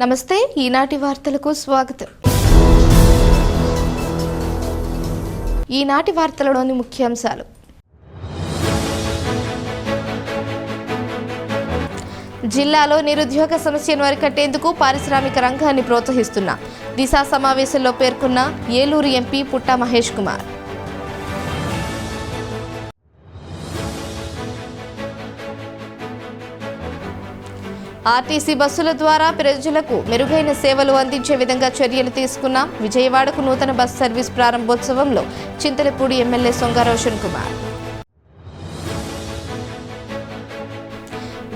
నమస్తే ఈనాటి వార్తలకు స్వాగతం. ఈనాటి వార్తలలోని ముఖ్యాంశాలు. జిల్లాలో నిరుద్యోగ సమస్యను అరికట్టేందుకు పారిశ్రామిక రంగాన్ని ప్రోత్సహిస్తున్న దిశ సమావేశంలో పేర్కొన్న ఏలూరు ఎంపీ పుట్టా మహేష్ కుమార్. ఆర్టీసీ బస్సుల ద్వారా ప్రజలకు మెరుగైన సేవలు అందించే విధంగా చర్యలు తీసుకున్నాం. విజయవాడకు నూతన బస్ సర్వీస్ ప్రారంభోత్సవంలో చింతలపూడి ఎమ్మెల్యే సొంగ రోషన్ కుమార్.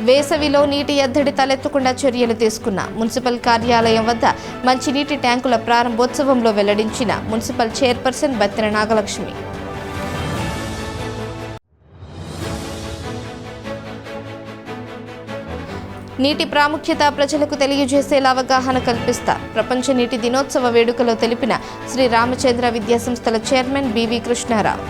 వేసవిలో నీటి ఎద్దడి తలెత్తకుండా చర్యలు తీసుకున్న మున్సిపల్ కార్యాలయం వద్ద మంచినీటి ట్యాంకుల ప్రారంభోత్సవంలో వెల్లడించిన మున్సిపల్ చైర్పర్సన్ బత్తిన నాగలక్ష్మి. నీటి ప్రాముఖ్యత ప్రజలకు తెలియజేసేలా అవగాహన కల్పిస్తా ప్రపంచ నీటి దినోత్సవ వేడుకలో తెలిపిన శ్రీ రామచంద్ర విద్యాసంస్థల చైర్మన్ బివి కృష్ణారావు.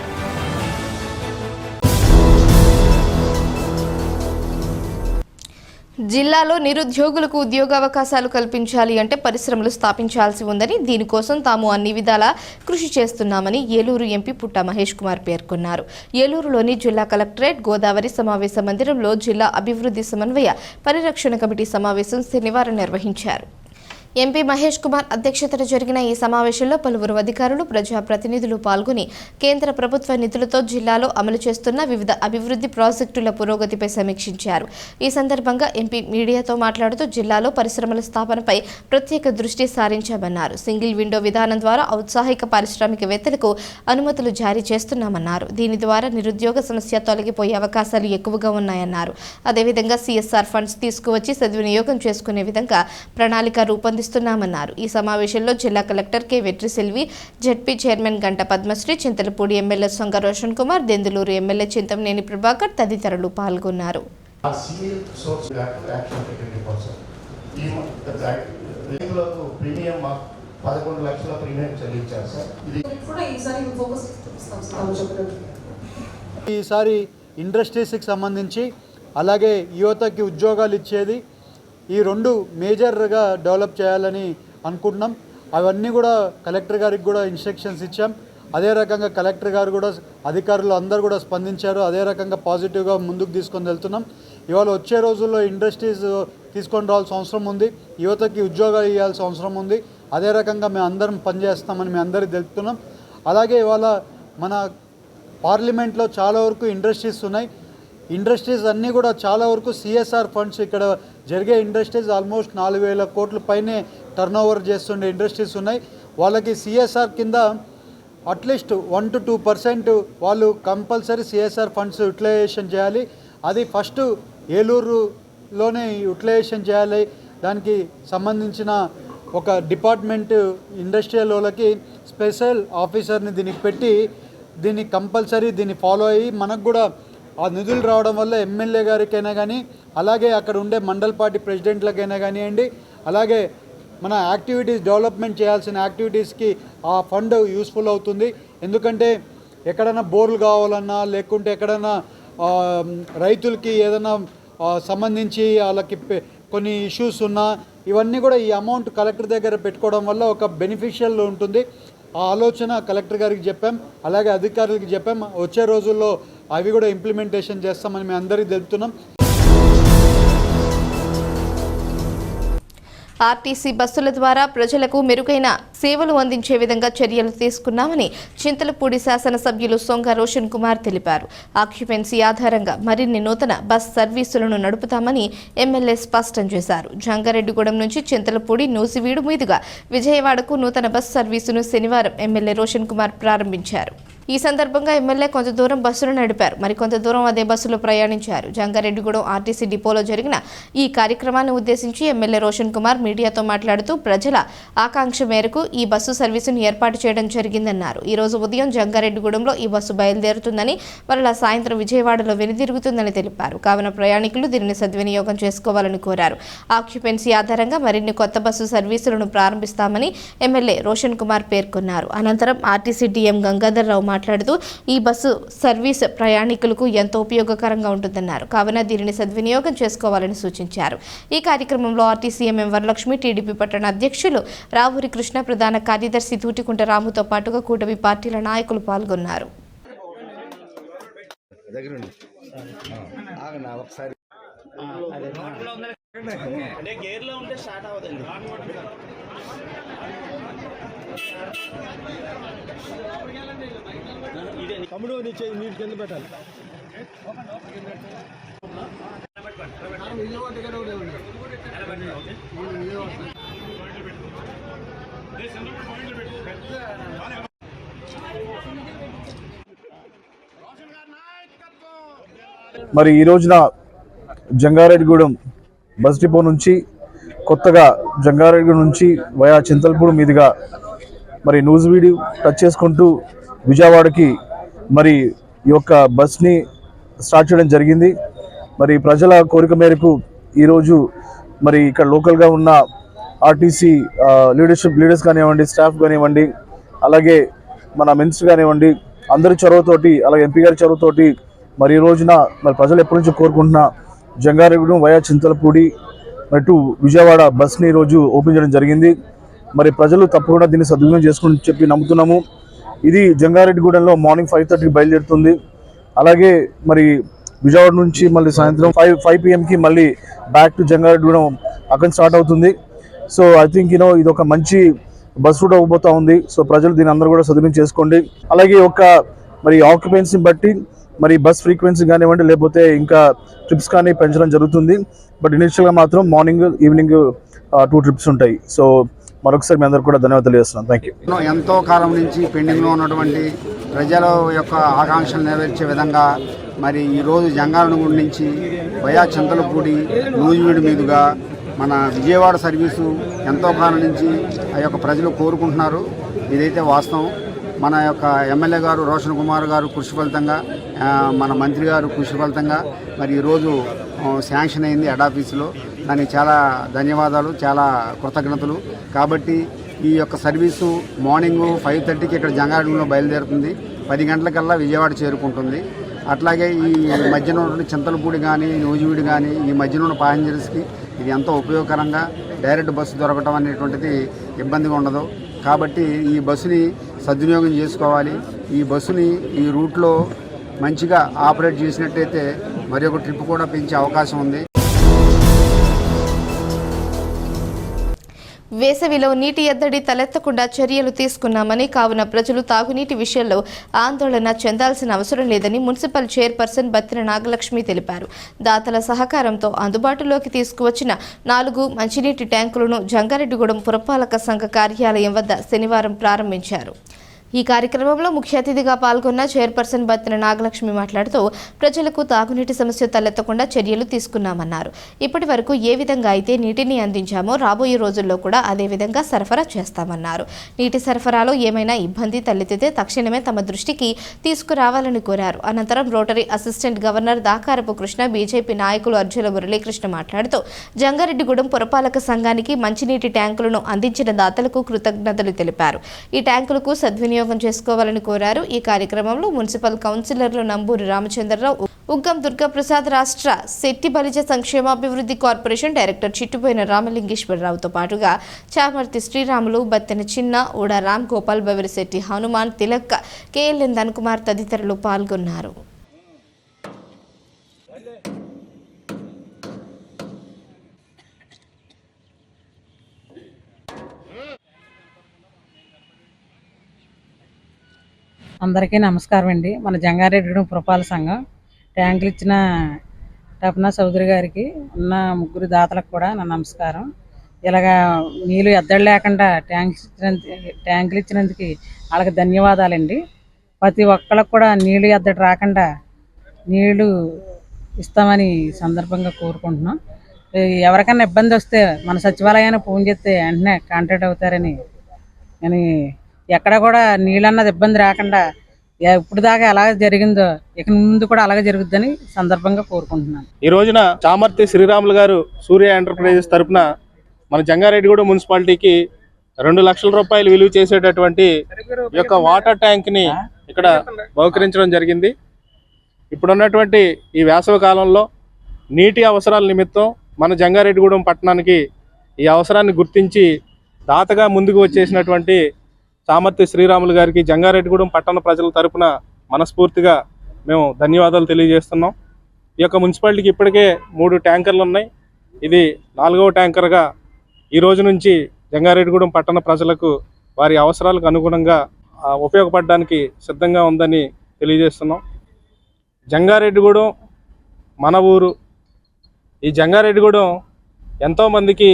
జిల్లాలో నిరుద్యోగులకు ఉద్యోగావకాశాలు కల్పించాలి అంటే పరిశ్రమలు స్థాపించాల్సి ఉందని, దీనికోసం తాము అన్ని విధాలా కృషి చేస్తున్నామని ఏలూరు ఎంపీ పుట్టా మహేష్ కుమార్ పేర్కొన్నారు. ఏలూరులోని జిల్లా కలెక్టరేట్ గోదావరి సమావేశ మందిరంలో జిల్లా అభివృద్ధి సమన్వయ పరిరక్షణ కమిటీ సమావేశం శనివారం నిర్వహించారు. ఎంపీ మహేష్ కుమార్ అధ్యక్షతన జరిగిన ఈ సమావేశంలో పలువురు అధికారులు, ప్రజాప్రతినిధులు పాల్గొని కేంద్ర ప్రభుత్వ నిధులతో జిల్లాలో అమలు చేస్తున్న వివిధ అభివృద్ధి ప్రాజెక్టుల పురోగతిపై సమీక్షించారు. ఈ సందర్భంగా ఎంపీ మీడియాతో మాట్లాడుతూ జిల్లాలో పరిశ్రమల స్థాపనపై ప్రత్యేక దృష్టి సారించామన్నారు. సింగిల్ విండో విధానం ద్వారా ఔత్సాహిక పారిశ్రామికవేత్తలకు అనుమతులు జారీ చేస్తున్నామన్నారు. దీని ద్వారా నిరుద్యోగ సమస్య తొలగిపోయే అవకాశాలు ఎక్కువగా ఉన్నాయన్నారు. అదేవిధంగా సిఎస్ఆర్ ఫండ్స్ తీసుకువచ్చి సద్వినియోగం చేసుకునే విధంగా ప్రణాళిక రూపొందిస్తున్నామన్నారు. ఈ సమావేశంలో జిల్లా collector K Vetriselvi, ZP chairman గంట పద్మశ్రీ, చింతలపూడి ఎమ్మెల్యే సొంగ రోషన్ కుమార్, దెందులూరు ఎమ్మెల్యే చింతమనేని ప్రభాకర్ తదితరులు పాల్గొన్నారు. ఈసారి ఇండస్ట్రీస్కి సంబంధించి అలాగే యువతకి ఉద్యోగాలు ఇచ్చేది ఈ రెండు మేజర్గా డెవలప్ చేయాలని అనుకుంటున్నాం. అవన్నీ కూడా కలెక్టర్ గారికి కూడా ఇన్స్ట్రక్షన్స్ ఇచ్చాం. అదే రకంగా కలెక్టర్ గారు కూడా అధికారులు అందరూ కూడా స్పందించారు. అదే రకంగా పాజిటివ్గా ముందుకు తీసుకొని వెళ్తున్నాం. ఇవాళ వచ్చే రోజుల్లో ఇండస్ట్రీస్ తీసుకొని రావాల్సిన అవసరం ఉంది, యువతకి ఉద్యోగాలు ఇవ్వాల్సిన అవసరం ఉంది. అదే రకంగా మేము అందరం పనిచేస్తామని మేము అందరికీ తెలుపుతున్నాం. అలాగే ఇవాళ మన పార్లమెంట్లో చాలా వరకు ఇండస్ట్రీస్ ఉన్నాయి. ఇండస్ట్రీస్ అన్నీ కూడా చాలా వరకు సిఎస్ఆర్ ఫండ్స్ ఇక్కడ జరిగే ఇండస్ట్రీస్ ఆల్మోస్ట్ 4,000 కోట్ల పైనే టర్న్ ఓవర్ చేస్తుండే ఇండస్ట్రీస్ ఉన్నాయి. వాళ్ళకి సిఎస్ఆర్ కింద అట్లీస్ట్ 1 to 2% వాళ్ళు కంపల్సరీ సిఎస్ఆర్ ఫండ్స్ యూటిలైజేషన్ చేయాలి. అది ఫస్ట్ ఏలూరులోనే యూటిలైజేషన్ చేయాలి. దానికి సంబంధించిన ఒక డిపార్ట్మెంట్ ఇండస్ట్రియల్ వాళ్ళకి స్పెషల్ ఆఫీసర్ని దీనికి పెట్టి దీన్ని కంపల్సరీ దీన్ని ఫాలో అయ్యి మనకు కూడా ఆ నిధులు రావడం వల్ల ఎమ్మెల్యే గారికైనా కానీ అలాగే అక్కడ ఉండే మండల్ పార్టీ ప్రెసిడెంట్లకైనా కానివ్వండి, అలాగే మన యాక్టివిటీస్ డెవలప్మెంట్ చేయాల్సిన యాక్టివిటీస్కి ఆ ఫండ్ యూస్ఫుల్ అవుతుంది. ఎందుకంటే ఎక్కడైనా బోర్లు కావాలన్నా లేకుంటే ఎక్కడైనా రైతులకి ఏదైనా సంబంధించి వాళ్ళకి కొన్ని ఇష్యూస్ ఉన్నా ఇవన్నీ కూడా ఈ అమౌంట్ కలెక్టర్ దగ్గర పెట్టుకోవడం వల్ల ఒక బెనిఫిషియల్ ఉంటుంది. ఆ ఆలోచన కలెక్టర్ గారికి చెప్పాం, అలాగే అధికారులకి చెప్పాం. వచ్చే రోజుల్లో అవి కూడా ఇంప్లిమెంటేషన్ చేస్తామని మేము అందరికీ తెలుపుతున్నాం. ఆర్టీసీ బస్సుల ద్వారా ప్రజలకు మెరుగైన సేవలు అందించే విధంగా చర్యలు తీసుకున్నామని చింతలపూడి శాసనసభ్యులు సొంగ రోషన్ కుమార్ తెలిపారు. ఆక్యుపెన్సీ ఆధారంగా మరిన్ని నూతన బస్ సర్వీసులను నడుపుతామని ఎమ్మెల్యే స్పష్టం చేశారు. జంగారెడ్డిగూడెం నుంచి చింతలపూడి నూసివీడు మీదుగా విజయవాడకు నూతన బస్ సర్వీసును శనివారం ఎమ్మెల్యే రోషన్ కుమార్ ప్రారంభించారు. ఈ సందర్భంగా ఎమ్మెల్యే కొంత దూరం బస్సులు నడిపారు, మరికొంత దూరం అదే బస్సులో ప్రయాణించారు. జంగారెడ్డిగూడెం ఆర్టీసీ డిపోలో జరిగిన ఈ కార్యక్రమాన్ని ఉద్దేశించి ఎమ్మెల్యే రోషన్ కుమార్ మీడియాతో మాట్లాడుతూ ప్రజల ఆకాంక్ష మేరకు ఈ బస్సు సర్వీసును ఏర్పాటు చేయడం జరిగిందన్నారు. ఈ రోజు ఉదయం జంగారెడ్డిగూడెంలో ఈ బస్సు బయలుదేరుతుందని, మరలా సాయంత్రం విజయవాడలో వెనుదిరుగుతుందని తెలిపారు. కావున ప్రయాణికులు దీనిని సద్వినియోగం చేసుకోవాలని కోరారు. ఆక్యుపెన్సీ ఆధారంగా మరిన్ని కొత్త బస్సు సర్వీసులను ప్రారంభిస్తామని ఎమ్మెల్యే రోషన్ కుమార్ పేర్కొన్నారు. అనంతరం ఆర్టీసీ డిఎం గంగాధర్రావు మాట్లాడుతూ ఈ బస్సు సర్వీస్ ప్రయాణికులకు ఎంతో ఉపయోగకరంగా ఉంటుందన్నారు. కావున దీనిని సద్వినియోగం చేసుకోవాలని సూచించారు. ఈ కార్యక్రమంలో ఆర్టీసీఎంఎం వరలక్ష్మి, టీడీపీ పట్టణ అధ్యక్షులు రావూరి కృష్ణ, ప్రధాన కార్యదర్శి తూటికుంట రాముతో పాటుగా కూటమి పార్టీల నాయకులు పాల్గొన్నారు. మరి ఈ రోజున జంగారెడ్డిగూడెం బస్ డిపో నుంచి కొత్తగా జంగారెడ్డిగూడెం నుంచి వయా చింతల్పూడి మీదుగా మరి నూజివీడు టచ్ చేసుకుంటూ విజయవాడకి మరి ఈ యొక్క బస్ని స్టార్ట్ చేయడం జరిగింది. మరి ప్రజల కోరిక మేరకు ఈరోజు మరి ఇక్కడ లోకల్గా ఉన్న ఆర్టీసీ లీడర్స్ కానివ్వండి, స్టాఫ్ కానివ్వండి, అలాగే మన మినిస్టర్ కానివ్వండి, అందరి చొరవతోటి, అలాగే ఎంపీ గారి చొరవతోటి మరి ఈ రోజున మరి ప్రజలు ఎప్పటి నుంచో కోరుకుంటున్న జంగారెడ్డిగూడెం వయా చింతలపూడి మరి టు విజయవాడ బస్ని ఈరోజు ఓపెన్ చేయడం జరిగింది. మరి ప్రజలు తప్పకుండా దీన్ని సద్వినియోగం చేసుకుని చెప్పి నమ్ముతున్నాము. ఇది జంగారెడ్డిగూడెంలో మార్నింగ్ 5:30కి బయలుదేరుతుంది. అలాగే మరి విజయవాడ నుంచి మళ్ళీ సాయంత్రం 5 PM మళ్ళీ బ్యాక్ టు జంగారెడ్డిగూడెం అక్కడ స్టార్ట్ అవుతుంది. సో ఐ థింక్ ఇది ఒక మంచి బస్ రూట్ అవ్వబోతా ఉంది. సో ప్రజలు దీని అందరూ కూడా సద్వినియోగం చేసుకోండి. అలాగే ఒక మరి ఆక్యుపెన్సీని బట్టి మరి బస్ ఫ్రీక్వెన్సీ కానివ్వండి, లేకపోతే ఇంకా ట్రిప్స్ కానీ పెంచడం జరుగుతుంది. బట్ ఇనిషియల్గా మాత్రం మార్నింగ్, ఈవినింగ్ 2 ట్రిప్స్ ఉంటాయి. సో మరొకసారి మీ అందరూ కూడా ధన్యవాదాలు తెలియజేస్తున్నాను. Thank you. ఎంతో కాలం నుంచి పెండింగ్లో ఉన్నటువంటి ప్రజల యొక్క ఆకాంక్షలు నెరవేర్చే విధంగా మరి ఈరోజు జంగారెడ్డిగూడెం నుంచి వయా చింతలపూడి నూజివీడు మీదుగా మన విజయవాడ సర్వీసు ఎంతో కాలం నుంచి ఆ యొక్క ప్రజలు కోరుకుంటున్నారు. ఇదైతే వాస్తవం. మన యొక్క ఎమ్మెల్యే గారు రోషన్ కుమార్ గారు కృషి ఫలితంగా, మన మంత్రి గారు కృషి ఫలితంగా మరి ఈరోజు శాంక్షన్ అయింది హెడ్ ఆఫీసులో. దానికి చాలా ధన్యవాదాలు, చాలా కృతజ్ఞతలు. కాబట్టి ఈ యొక్క సర్వీసు మార్నింగ్ 5:30కి ఇక్కడ జంగారెడ్డిగూడెంలో బయలుదేరుతుంది. 10 గంటలకల్లా విజయవాడ చేరుకుంటుంది. అట్లాగే ఈ మధ్యన ఉన్నటువంటి చింతలపూడి కానీ, నూజివీడు కానీ, ఈ మధ్యన ఉన్న ప్యాసింజర్స్కి ఇది ఎంతో ఉపయోగకరంగా డైరెక్ట్ బస్సు దొరకటం అనేటువంటిది ఇబ్బందిగా ఉండదు. కాబట్టి ఈ బస్సుని సద్వినియోగం చేసుకోవాలి. ఈ బస్సుని ఈ రూట్లో మంచిగా ఆపరేట్ చేసినట్టయితే మరి ఒక ట్రిప్ కూడా పెంచే అవకాశం ఉంది. వేసవిలో నీటి ఎద్దడి తలెత్తకుండా చర్యలు తీసుకున్నామని, కావున ప్రజలు తాగునీటి విషయంలో ఆందోళన చెందాల్సిన అవసరం లేదని మున్సిపల్ చైర్పర్సన్ బత్తిన నాగలక్ష్మి తెలిపారు. దాతల సహకారంతో అందుబాటులోకి తీసుకువచ్చిన 4 మంచినీటి ట్యాంకులను జంగారెడ్డిగూడెం పురపాలక సంఘ కార్యాలయం వద్ద శనివారం ప్రారంభించారు. ఈ కార్యక్రమంలో ముఖ్య అతిథిగా పాల్గొన్న చైర్పర్సన్ బత్తిన నాగలక్ష్మి మాట్లాడుతూ ప్రజలకు తాగునీటి సమస్య తలెత్తకుండా చర్యలు తీసుకున్నామన్నారు. ఇప్పటి వరకు ఏ విధంగా అయితే నీటిని అందించామో రాబోయే రోజుల్లో కూడా అదే విధంగా సరఫరా చేస్తామన్నారు. నీటి సరఫరాలో ఏమైనా ఇబ్బంది తలెత్తితే తక్షణమే తమ దృష్టికి తీసుకురావాలని కోరారు. అనంతరం rotary assistant governor Dakarapu Krishna, BJP నాయకులు అర్జుల మురళీకృష్ణ మాట్లాడుతూ జంగారెడ్డిగూడెం పురపాలక సంఘానికి మంచినీటి ట్యాంకులను అందించిన దాతలకు కృతజ్ఞతలు తెలిపారు. ఈ ట్యాంకులకు సద్వినియోగం చేసుకోవాలని కోరారు. ఈ కార్యక్రమంలో మున్సిపల్ కౌన్సిలర్లు నంబూరి రామచంద్రరావు, ఉగ్గం దుర్గాప్రసాద్, రాష్ట్ర శెట్టి బలిజ సంక్షేమాభివృద్ధి కార్పొరేషన్ డైరెక్టర్ చిట్టుపోయిన రామలింగేశ్వరరావుతో పాటుగా చామర్తి శ్రీరాములు, బత్తెన చిన్న, ఊడ రామ్ గోపాల్, బెవరిశెట్టి హనుమాన్, తిలక్, కేఎల్ఎన్ ధన్కుమార్ తదితరులు పాల్గొన్నారు. అందరికీ నమస్కారం అండి. మన జంగారెడ్డిగూడెం పురపాలక సంఘం ట్యాంకులు ఇచ్చిన టప్నా చౌదరి గారికి, ఉన్న 3 దాతలకు కూడా నా నమస్కారం. ఇలాగా నీళ్ళు ఎద్దడి లేకుండా ట్యాంకులు ఇచ్చినందుకు వాళ్ళకి ధన్యవాదాలండి. ప్రతి ఒక్కళ్ళకు కూడా నీళ్ళు ఎద్దడి రాకుండా నీళ్లు ఇస్తామని సందర్భంగా కోరుకుంటున్నాం. ఎవరికైనా ఇబ్బంది వస్తే మన సచివాలయానికి ఫోన్ చేస్తే వెంటనే కాంటాక్ట్ అవుతారని, కానీ ఎక్కడ కూడా నీళ్ళు అన్నది ఇబ్బంది రాకుండా ఇప్పుడు దాకా ఎలాగ జరిగిందో ఇక ముందు కూడా అలాగే జరుగుద్దని సందర్భంగా కోరుకుంటున్నాను. ఈ రోజున చామర్తి శ్రీరాములు గారు సూర్య ఎంటర్ప్రైజెస్ తరఫున మన జంగారెడ్డిగూడెం మున్సిపాలిటీకి 2 లక్షల రూపాయలు విలువ చేసేటటువంటి ఈ యొక్క వాటర్ ట్యాంక్ ని ఇక్కడ బహుకరించడం జరిగింది. ఇప్పుడున్నటువంటి ఈ వేసవి కాలంలో నీటి అవసరాల నిమిత్తం మన జంగారెడ్డిగూడెం పట్టణానికి ఈ అవసరాన్ని గుర్తించి దాతగా ముందుకు వచ్చేసినటువంటి చామర్తి శ్రీరాములు గారికి జంగారెడ్డిగూడెం పట్టణ ప్రజల తరపున మనస్ఫూర్తిగా మేము ధన్యవాదాలు తెలియజేస్తున్నాం. ఈ యొక్క మున్సిపాలిటీకి ఇప్పటికే 3 ట్యాంకర్లు ఉన్నాయి. ఇది 4వ ట్యాంకర్గా ఈ రోజు నుంచి జంగారెడ్డిగూడెం పట్టణ ప్రజలకు వారి అవసరాలకు అనుగుణంగా ఉపయోగపడడానికి సిద్ధంగా ఉందని తెలియజేస్తున్నాం. జంగారెడ్డిగూడెం మన ఊరు. ఈ జంగారెడ్డిగూడెం ఎంతోమందికి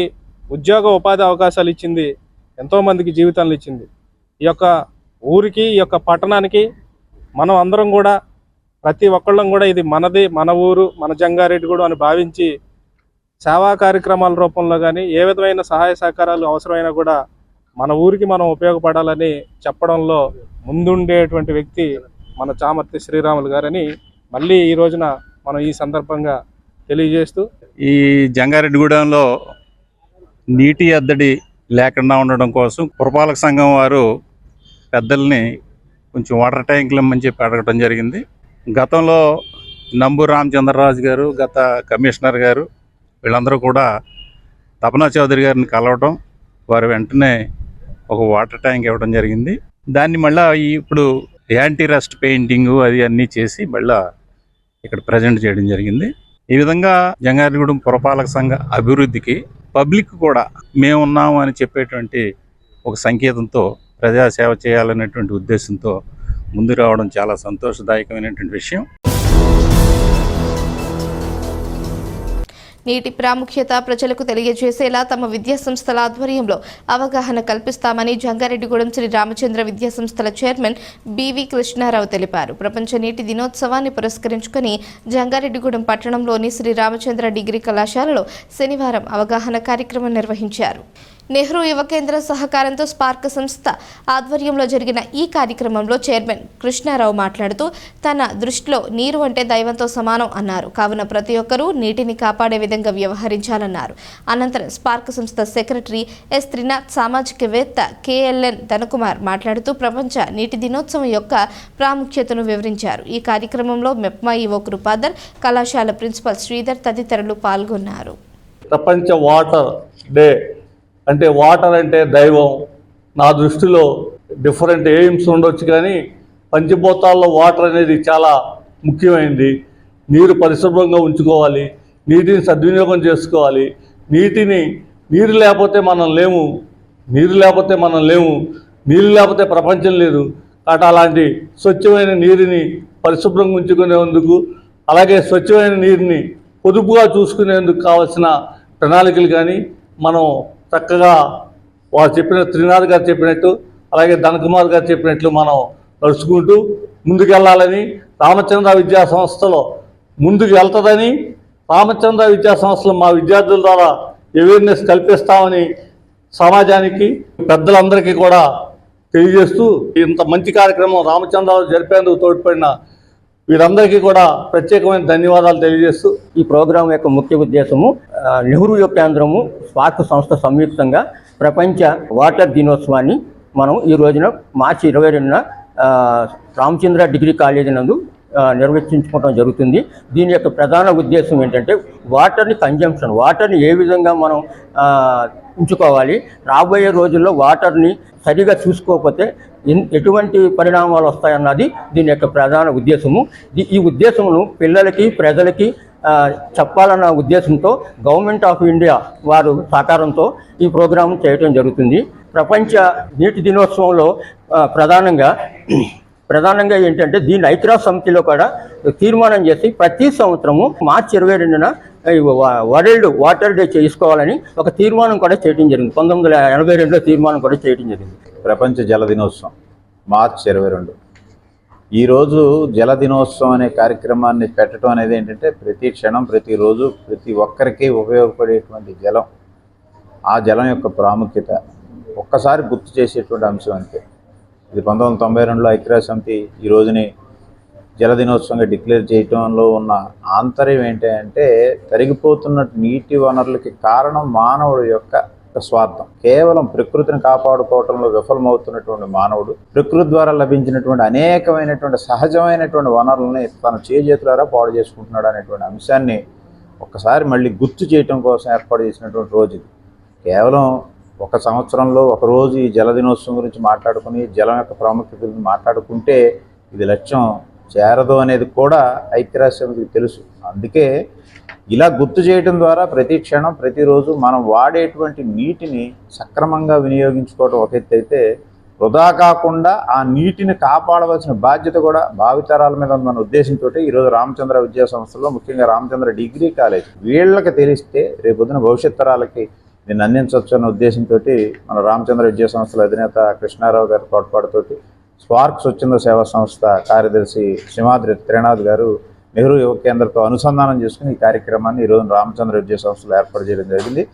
ఉద్యోగ ఉపాధి అవకాశాలు ఇచ్చింది, ఎంతోమందికి జీవితాలు ఇచ్చింది. ఈ యొక్క ఊరికి, ఈ యొక్క పట్టణానికి మనం అందరం కూడా, ప్రతి ఒక్కళ్ళం కూడా ఇది మనది, మన ఊరు, మన జంగారెడ్డిగూడెం అని భావించి సేవా కార్యక్రమాల రూపంలో కానీ ఏ విధమైన సహాయ సహకారాలు అవసరమైనా కూడా మన ఊరికి మనం ఉపయోగపడాలని చెప్పడంలో ముందుండేటువంటి వ్యక్తి మన చామర్తి శ్రీరాములు గారని మళ్ళీ ఈ రోజున మనం ఈ సందర్భంగా తెలియజేస్తూ, ఈ జంగారెడ్డిగూడెంలో నీటి ఎద్దడి లేకుండా ఉండడం కోసం పురపాలక సంఘం వారు పెద్దల్ని కొంచెం వాటర్ ట్యాంకులు ఇమ్మని చెప్పి అడగడం జరిగింది. గతంలో నంబూరు రామచంద్రరాజు గారు, గత కమిషనర్ గారు వీళ్ళందరూ కూడా తపనా చౌదరి గారిని కలవడం, వారు వెంటనే ఒక వాటర్ ట్యాంక్ ఇవ్వడం జరిగింది. దాన్ని మళ్ళీ ఇప్పుడు యాంటీ రస్ట్ పెయింటింగ్ అది అన్నీ చేసి మళ్ళీ ఇక్కడ ప్రజెంట్ చేయడం జరిగింది. ఈ విధంగా జంగారెడ్డిగూడెం పురపాలక సంఘ అభివృద్ధికి పబ్లిక్ కూడా మేమున్నాము అని చెప్పేటువంటి ఒక సంకేతంతో ప్రజాసేవ చేయాలనేటువంటి ఉద్దేశంతో ముందు రావడం చాలా సంతోషదాయకమైనటువంటి విషయం. నీటి ప్రాముఖ్యత ప్రజలకు తెలియజేసేలా తమ విద్యా సంస్థల ఆధ్వర్యంలో అవగాహన కల్పిస్తామని జంగారెడ్డిగూడెం శ్రీ రామచంద్ర విద్యా సంస్థల చైర్మన్ బివి కృష్ణారావు తెలిపారు. ప్రపంచ నీటి దినోత్సవాన్ని పురస్కరించుకుని జంగారెడ్డిగూడెం పట్టణంలోని శ్రీ రామచంద్ర డిగ్రీ కళాశాలలో శనివారం అవగాహన కార్యక్రమం నిర్వహించారు. నెహ్రూ యువ కేంద్ర సహకారంతో స్పార్క్ సంస్థ ఆధ్వర్యంలో జరిగిన ఈ కార్యక్రమంలో చైర్మన్ కృష్ణారావు మాట్లాడుతూ తన దృష్టిలో నీరు అంటే దైవంతో సమానం అన్నారు. కావున ప్రతి ఒక్కరూ నీటిని కాపాడే విధంగా వ్యవహరించాలన్నారు. అనంతరం స్పార్క్ సంస్థ సెక్రటరీ ఎస్ త్రినాథ్, సామాజికవేత్త కేఎల్ఎన్ ధనకుమార్ మాట్లాడుతూ ప్రపంచ నీటి దినోత్సవం యొక్క ప్రాముఖ్యతను వివరించారు. ఈ కార్యక్రమంలో మెప్మా ఈవో కృపాదర్, కళాశాల ప్రిన్సిపల్ శ్రీధర్ తదితరులు పాల్గొన్నారు. ప్రపంచ వాటర్ డే అంటే వాటర్ అంటే దైవం. నా దృష్టిలో డిఫరెంట్ ఎయిమ్స్ ఉండొచ్చు, కానీ పంచభూతాల్లో వాటర్ అనేది చాలా ముఖ్యమైనది. నీరు పరిశుభ్రంగా ఉంచుకోవాలి, నీటిని సద్వినియోగం చేసుకోవాలి. నీరు లేకపోతే మనం లేము, నీరు లేకపోతే ప్రపంచం లేదు. కాబట్టి అలాంటి స్వచ్ఛమైన నీరుని పరిశుభ్రంగా ఉంచుకునేందుకు, అలాగే స్వచ్ఛమైన నీరుని పొదుపుగా చూసుకునేందుకు కావాల్సిన ప్రణాళికలు కానీ మనం చక్కగా వారు చెప్పిన త్రినాథ్ గారు చెప్పినట్టు, అలాగే ధనకుమార్ గారు చెప్పినట్లు మనం నడుచుకుంటూ ముందుకెళ్ళాలని, రామచంద్ర విద్యా సంస్థలో ముందుకు వెళ్తుందని, రామచంద్ర విద్యా సంస్థలో మా విద్యార్థుల ద్వారా అవేర్నెస్ కల్పిస్తామని సమాజానికి పెద్దలందరికీ కూడా తెలియజేస్తూ, ఇంత మంచి కార్యక్రమం రామచంద్రరావు జరిపేందుకు తోడ్పడిన వీరందరికీ కూడా ప్రత్యేకమైన ధన్యవాదాలు తెలియజేస్తూ, ఈ ప్రోగ్రాం యొక్క ముఖ్య ఉద్దేశము నెహ్రూ యువ కేంద్రము స్పార్క్ సంస్థ సంయుక్తంగా ప్రపంచ వాటర్ దినోత్సవాన్ని మనం ఈ రోజున మార్చి 22న రామచంద్ర డిగ్రీ కాలేజీ నందు నిర్వహించుకోవడం జరుగుతుంది. దీని యొక్క ప్రధాన ఉద్దేశం ఏంటంటే వాటర్ని ఏ విధంగా మనం ఉంచుకోవాలి, రాబోయే రోజుల్లో వాటర్ని సరిగా చూసుకోకపోతే ఎటువంటి పరిణామాలు వస్తాయన్నది దీని యొక్క ప్రధాన ఉద్దేశము. ఈ ఉద్దేశమును పిల్లలకి, ప్రజలకి చెప్పాలన్న ఉద్దేశంతో గవర్నమెంట్ ఆఫ్ ఇండియా వారు సహకారంతో ఈ ప్రోగ్రాం చేయడం జరుగుతుంది. ప్రపంచ నీటి దినోత్సవంలో ప్రధానంగా ఏంటంటే దీన్ని ఐక్యరాజ్య సమితిలో కూడా తీర్మానం చేసి ప్రతి సంవత్సరము మార్చి 22న వరల్డ్ వాటర్ డే చేసుకోవాలని ఒక తీర్మానం కూడా చేయడం జరిగింది. 1982లో తీర్మానం కూడా చేయడం జరిగింది. ప్రపంచ జల దినోత్సవం మార్చి 22. ఈరోజు జల దినోత్సవం అనే కార్యక్రమాన్ని పెట్టడం అనేది ఏంటంటే ప్రతి క్షణం, ప్రతిరోజు, ప్రతి ఒక్కరికి ఉపయోగపడేటువంటి జలం, ఆ జలం యొక్క ప్రాముఖ్యత ఒక్కసారి గుర్తు చేసేటువంటి అంశం అంతే. ఇది 1992లో ఐక్యరాజ్య సమితి ఈ రోజుని జల దినోత్సవంగా డిక్లేర్ చేయడంలో ఉన్న ఆంతర్యం ఏంటంటే తరిగిపోతున్న నీటి వనరులకి కారణం మానవుడి యొక్క స్వార్థం. కేవలం ప్రకృతిని కాపాడుకోవడంలో విఫలమవుతున్నటువంటి మానవుడు ప్రకృతి ద్వారా లభించినటువంటి అనేకమైనటువంటి సహజమైనటువంటి వనరులని తన చేతులారా పాడు చేసుకుంటున్నాడు అనేటువంటి అంశాన్ని ఒక్కసారి మళ్ళీ గుర్తు చేయటం కోసం ఏర్పాటు చేసినటువంటి రోజు ఇది. కేవలం ఒక సంవత్సరంలో ఒక రోజు ఈ జల దినోత్సవం గురించి మాట్లాడుకుని జలం యొక్క ప్రాముఖ్యత గురించి మాట్లాడుకుంటే ఇది లక్ష్యం చేరదు అనేది కూడా ఐక్యరాజ్యసమితికి తెలుసు. అందుకే ఇలా గుర్తు చేయడం ద్వారా ప్రతి క్షణం ప్రతిరోజు మనం వాడేటువంటి నీటిని సక్రమంగా వినియోగించుకోవడం ఒక ఎత్తు అయితే, వృధా కాకుండా ఆ నీటిని కాపాడవలసిన బాధ్యత కూడా భావితరాల మీద ఉందన్న ఉద్దేశంతో ఈరోజు రామచంద్ర విద్యా సంస్థలో, ముఖ్యంగా రామచంద్ర డిగ్రీ కాలేజ్ వీళ్ళకి తెలిస్తే రేపొద్దున భవిష్యత్ తరాలకి దీన్ని అందించవచ్చు అన్న ఉద్దేశంతో మన రామచంద్ర విద్యా సంస్థల అధినేత కృష్ణారావు గారి తోడ్పాటుతోటి స్పార్క్ స్వచ్ఛంద సేవా సంస్థ కార్యదర్శి సింహాద్రి త్రినాథ్ గారు నెహ్రూ యువ కేంద్రంతో అనుసంధానం చేసుకుని ఈ కార్యక్రమాన్ని ఈరోజు రామచంద్ర విద్యా సంస్థలో ఏర్పాటు చేయడం జరిగింది.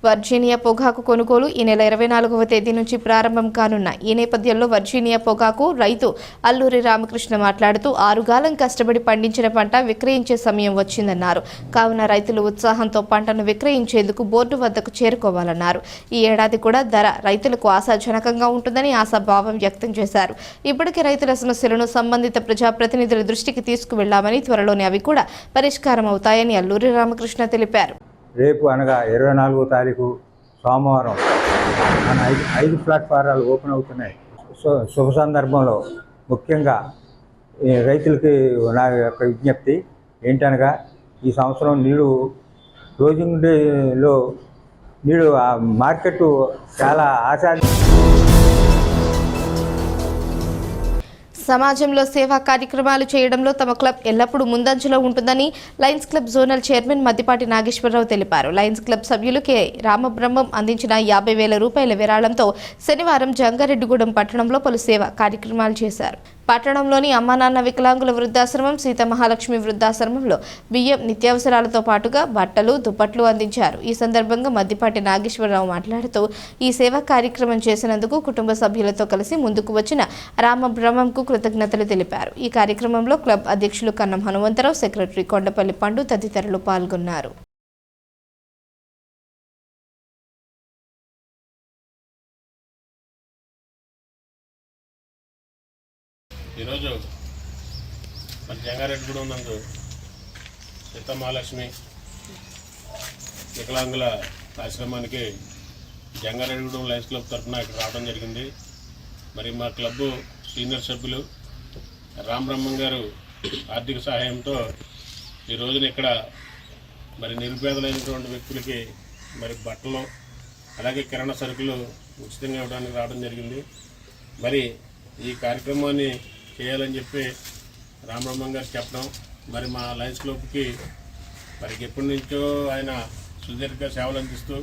వర్జీనియా పొగాకు కొనుగోలు ఈ నెల 24వ తేదీ నుంచి ప్రారంభం కానున్న ఈ నేపథ్యంలో వర్జీనియా పొగాకు రైతు అల్లూరి రామకృష్ణ మాట్లాడుతూ 6 కాలం కష్టపడి పండించిన పంట విక్రయించే సమయం వచ్చిందన్నారు. కావున రైతులు ఉత్సాహంతో పంటను విక్రయించేందుకు బోర్డు వద్దకు చేరుకోవాలన్నారు. ఈ ఏడాది కూడా ధర రైతులకు ఆశాజనకంగా ఉంటుందని ఆశాభావం వ్యక్తం చేశారు. ఇప్పటికే రైతుల సమస్యలను సంబంధిత ప్రజాప్రతినిధుల దృష్టికి తీసుకువెళ్లామని, త్వరలోనే అవి కూడా పరిష్కారం అవుతాయని అల్లూరి రామకృష్ణ తెలిపారు. రేపు అనగా 24వ తారీఖు సోమవారం మన 5 ప్లాట్ఫారాలు ఓపెన్ అవుతున్నాయి. శుభ సందర్భంలో ముఖ్యంగా రైతులకి నా యొక్క విజ్ఞప్తి ఏంటనగా, ఈ సంవత్సరం క్లోజింగ్ డేలో మార్కెట్ చాలా సమాజంలో సేవా కార్యక్రమాలు చేయడంలో తమ క్లబ్ ఎల్లప్పుడూ ముందంజలో ఉంటుందని lions club zonal chairman Maddipati Nageswara Rao తెలిపారు. లయన్స్ క్లబ్ సభ్యులు కె రామబ్రహ్మం అందించిన 50,000 రూపాయల విరాళంతో శనివారం జంగారెడ్డిగూడెం పట్టణంలో పలు సేవా కార్యక్రమాలు చేశారు. పట్టణంలోని అమ్మానాన్న వికలాంగుల వృద్ధాశ్రమం, సీతమహాలక్ష్మి వృద్ధాశ్రమంలో బియ్యం, నిత్యావసరాలతో పాటుగా బట్టలు, దుప్పట్లు అందించారు. ఈ సందర్భంగా మద్దిపాటి నాగేశ్వరరావు మాట్లాడుతూ ఈ సేవా కార్యక్రమం చేసినందుకు కుటుంబ సభ్యులతో కలిసి ముందుకు వచ్చిన రామబ్రహ్మంకు కృతజ్ఞతలు తెలిపారు. ఈ కార్యక్రమంలో క్లబ్ అధ్యక్షులు కన్నం హనుమంతరావు, సెక్రటరీ కొండపల్లి పండు తదితరులు పాల్గొన్నారు. ఈరోజు మన జంగారెడ్డిగూడెం నందు సీతమహాలక్ష్మి వికలాంగుల ఆశ్రమానికి జంగారెడ్డిగూడెం లయన్స్ క్లబ్ తరఫున ఇక్కడ రావడం జరిగింది. మరి మా క్లబ్బు సీనియర్ సభ్యులు రామబ్రహ్మం గారు ఆర్థిక సహాయంతో ఈ రోజున ఇక్కడ మరి నిరుపేదలైనటువంటి వ్యక్తులకి మరి బట్టలు, అలాగే కిరాణా సరుకులు ఉచితంగా ఇవ్వడానికి రావడం జరిగింది. మరి ఈ కార్యక్రమాన్ని చేయాలని చెప్పి రామబ్రహ్మం గారు చెప్పడం, మరి మా లయన్స్ క్లబ్కి మరి ఎప్పటి నుంచో ఆయన సుదీర్ఘ సేవలు అందిస్తూ